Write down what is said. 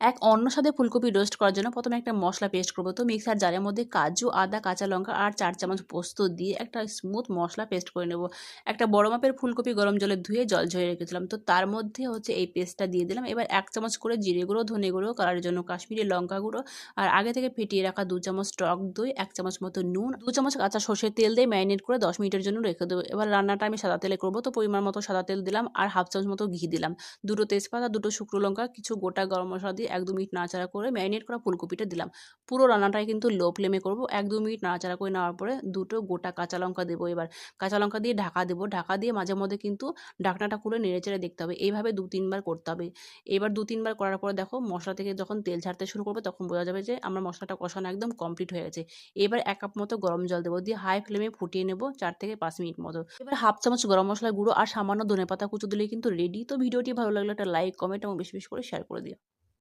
এক অন্য স্বাদে ফুলকপি রোস্ট করার জন্য প্রথমে একটা মশলা পেস্ট করব। তো মিক্সার জারের মধ্যে কাজু, আদা, কাঁচা লঙ্কা আর ৪ চামচ পোস্ত দিয়ে একটা স্মুথ মশলা পেস্ট করে নেব। একটা বড় মাপের ফুলকপি গরম জলে ধুয়ে জল ঝরিয়ে রেখেছিলাম। তো তার মধ্যে এই পেস্টটা দিয়ে দিলাম। এবার ১ চামচ করে জিরে গুঁড়ো, ধনে গুঁড়ো, কালারের জন্য কাশ্মীরি লঙ্কা গুঁড়ো আর আগে থেকে ফেটিয়ে রাখা ২ চামচ টক দই, ১ চামচ মতো নুন, ২ চামচ কাঁচা সর্ষের তেল দিয়ে ম্যারিনেট করে ১০ মিনিটের জন্য রেখে দেবো। এবার রান্নাটা আমি সাদা তেলে করব। তো পরিমাণ মতো সাদা তেল দিলাম আর ১/২ চামচ মতো ঘি দিলাম। ২টো তেজপাতা, ২টো শুকনো লঙ্কা, কিছু গোটা গরম মসলা দিয়ে ১-২ মিনিট নাড়াচাড়া করে ম্যারিনেট করা ফুলকপিটা দিলাম। পুরো রান্নাটাই কিন্তু লো ফ্লেমে করব। ১-২ মিনিট নাড়াচাড়া করে নেওয়ার পরে ২টো গোটা কাঁচা লঙ্কা দেবো এবার। কাঁচা লঙ্কা দিয়ে ঢাকা দেবো। ঢাকা দিয়ে মাঝে মধ্যে কিন্তু ঢাকনাটা খুলে নেড়েচেড়ে দেখতে হবে। এইভাবে ২-৩ বার করতে হবে। এবার ২-৩ বার করার পরে দেখো মসলা থেকে যখন তেল ছাড়তে শুরু করবে তখন বোঝা যাবে যে আমার মসলাটা কষানো একদম কমপ্লিট হয়ে গেছে। এবার ১ কাপ মতো গরম জল দেবো। দিয়ে হাই ফ্লেমে ফুটিয়ে নেব ৪ থেকে ৫ মিনিট মতো। এবার ১/২ চামচ গরম মসলার গুঁড়ো আর সামান্য ধনেপাতা কুচো দিলেই কিন্তু রেডি। তো ভিডিওটি ভালো লাগলে একটা লাইক, কমেন্ট এবং বেশি করে শেয়ার করে দিও।